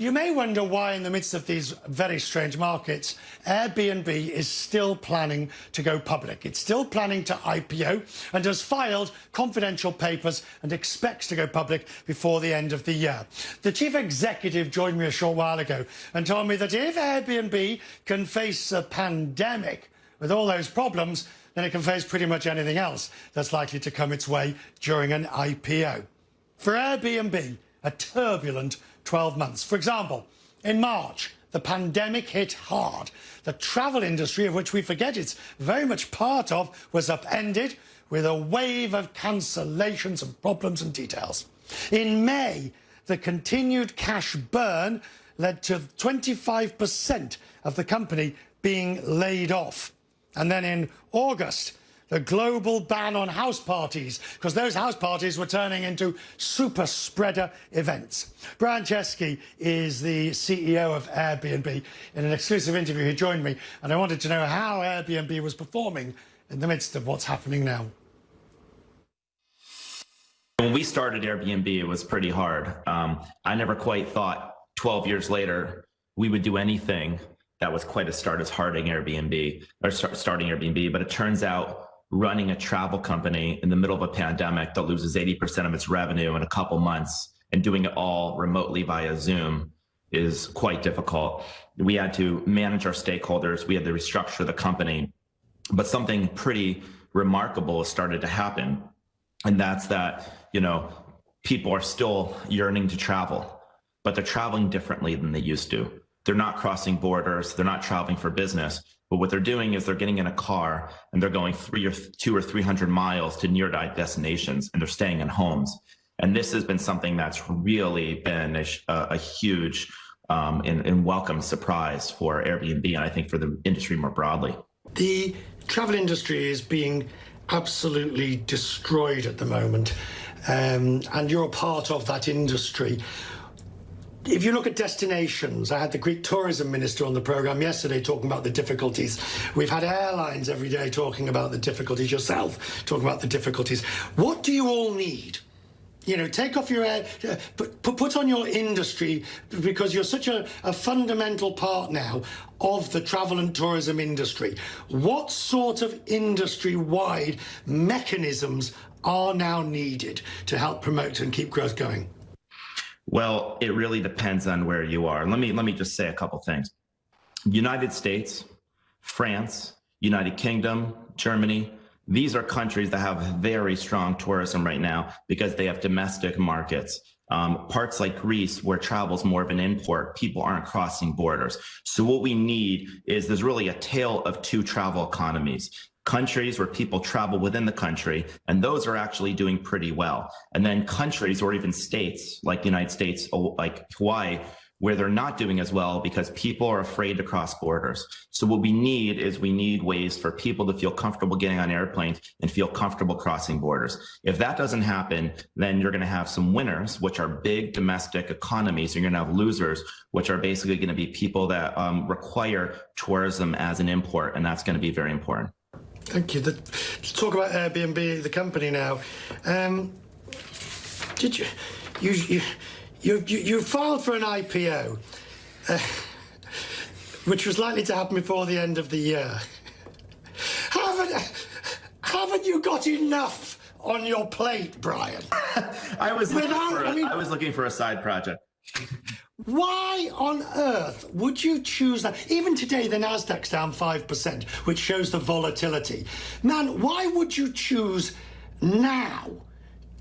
You may wonder why, in the midst of these very strange markets, Airbnb is still planning to go public. It's still planning to IPO and has filed confidential papers and expects to go public before the end of the year. The chief executive joined me a short while ago and told me that if Airbnb can face a pandemic with all those problems, then it can face pretty much anything else that's likely to come its way during an IPO. For Airbnb, a turbulent 12 months. For example, in March, the pandemic hit hard. The travel industry, of which we forget it's very much part of, was upended with a wave of cancellations and problems and details. In May, the continued cash burn led to 25% of the company being laid off. And then in August, the global ban on house parties, because those house parties were turning into super spreader events. Brian Chesky is the CEO of Airbnb. In an exclusive interview, he joined me, and I wanted to know how Airbnb was performing in the midst of what's happening now. When we started Airbnb, it was pretty hard. I never quite thought 12 years later we would do anything that was quite as hard as starting Airbnb, but it turns out running a travel company in the middle of a pandemic that loses 80% of its revenue in a couple months and doing it all remotely via Zoom is quite difficult. We had to manage our stakeholders. We had to restructure the company. But something pretty remarkable has started to happen. And that's that, people are still yearning to travel, but they're traveling differently than they used to. They're not crossing borders. They're not traveling for business. But what they're doing is they're getting in a car and they're going 200 or 300 miles to near destinations, and they're staying in homes. And this has been something that's really been a huge and welcome surprise for Airbnb, and I think for the industry more broadly. The travel industry is being absolutely destroyed at the moment, and you're a part of that industry. If you look at destinations, I had the Greek tourism minister on the programme yesterday talking about the difficulties. We've had airlines every day talking about the difficulties, yourself talking about the difficulties. What do you all need? Take off your put on your industry, because you're such a fundamental part now of the travel and tourism industry. What sort of industry-wide mechanisms are now needed to help promote and keep growth going? Well, it really depends on where you are. Let me just say a couple things. United States, France, United Kingdom, Germany, these are countries that have very strong tourism right now because they have domestic markets. Parts like Greece, where travel is more of an import, people aren't crossing borders. So what we need is there's really a tale of two travel economies. Countries where people travel within the country, and those are actually doing pretty well. And then countries or even states like the United States, like Hawaii, where they're not doing as well because people are afraid to cross borders. So what we need ways for people to feel comfortable getting on airplanes and feel comfortable crossing borders. If that doesn't happen, then you're going to have some winners, which are big domestic economies. You're going to have losers, which are basically going to be people that require tourism as an import, and that's going to be very important. Thank you. Let's talk about Airbnb, the company now. Did you filed for an IPO, which was likely to happen before the end of the year. Haven't you got enough on your plate, Brian? I was looking for a side project. Why on earth would you choose that? Even today, the Nasdaq's down 5%, which shows the volatility. Man, why would you choose now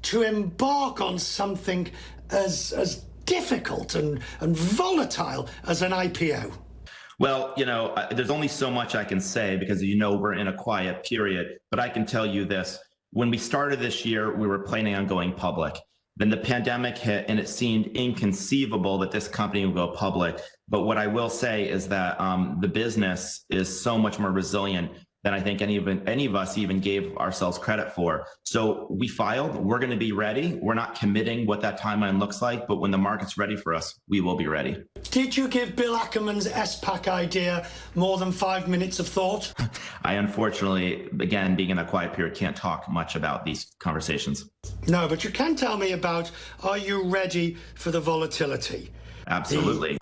to embark on something as difficult and volatile as an IPO? Well, there's only so much I can say because, we're in a quiet period. But I can tell you this. When we started this year, we were planning on going public. Then the pandemic hit, and it seemed inconceivable that this company would go public. But what I will say is that the business is so much more resilient than I think any of us even gave ourselves credit for. So we filed. We're going to be ready. We're not committing what that timeline looks like, but when the market's ready for us, we will be ready. Did you give Bill Ackman's SPAC idea more than 5 minutes of thought? I unfortunately, again, being in a quiet period, can't talk much about these conversations. No, but you can tell me about, are you ready for the volatility? absolutely.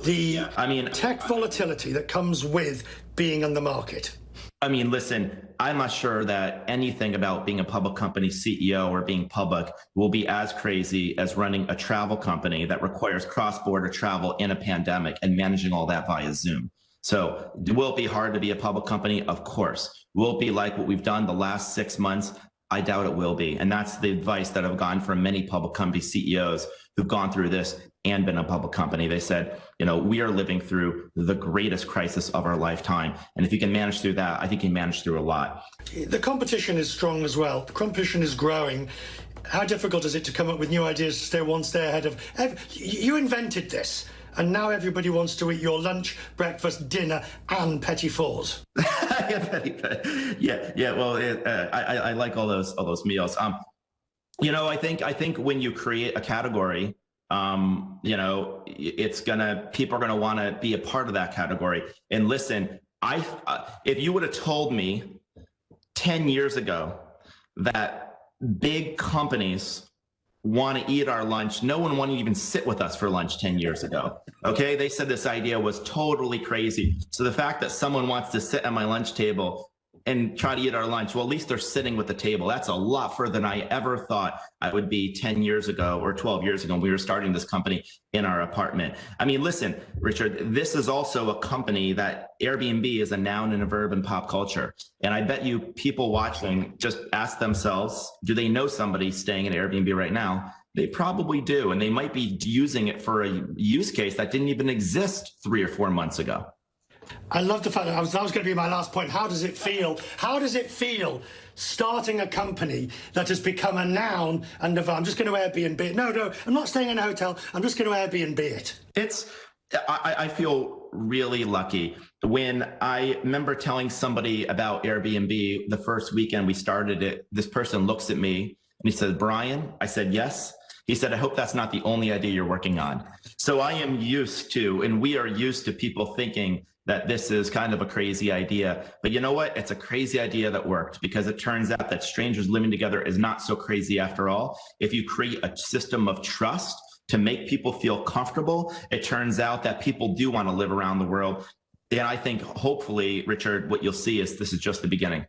I mean, tech volatility that comes with being on the market. I mean, listen, I'm not sure that anything about being a public company CEO or being public will be as crazy as running a travel company that requires cross-border travel in a pandemic and managing all that via Zoom. So will it be hard to be a public company? Of course. Will it be like what we've done the last 6 months? I doubt it will be. And that's the advice that I've gotten from many public company CEOs who've gone through this and been a public company. They said, we are living through the greatest crisis of our lifetime. And if you can manage through that, I think you can manage through a lot. The competition is strong as well. The competition is growing. How difficult is it to come up with new ideas to stay one step ahead of... You invented this. And now everybody wants to eat your lunch, breakfast, dinner, and petit fours. Yeah. Well, I like all those meals. I think when you create a category, people are gonna want to be a part of that category. And listen, if you would have told me 10 years ago that big companies want to eat our lunch, no one wanted to even sit with us for lunch 10 years ago. Okay, they said this idea was totally crazy. So the fact that someone wants to sit at my lunch table and try to eat our lunch, well, at least they're sitting with the table. That's a lot further than I ever thought I would be 10 years ago or 12 years ago when we were starting this company in our apartment. I mean, listen, Richard, this is also a company that Airbnb is a noun and a verb in pop culture. And I bet you people watching just ask themselves, do they know somebody staying in Airbnb right now? They probably do. And they might be using it for a use case that didn't even exist 3 or 4 months ago. I love the fact that that was going to be my last point. How does it feel? How does it feel starting a company that has become a noun and I'm just going to Airbnb it? No, I'm not staying in a hotel. I'm just going to Airbnb it. I feel really lucky. When I remember telling somebody about Airbnb the first weekend we started it, this person looks at me and he said, Brian, I said, yes. He said, I hope that's not the only idea you're working on. So I am used to, and we are used to people thinking that this is kind of a crazy idea. But you know what? It's a crazy idea that worked because it turns out that strangers living together is not so crazy after all. If you create a system of trust to make people feel comfortable, it turns out that people do want to live around the world. And I think hopefully, Richard, what you'll see is this is just the beginning.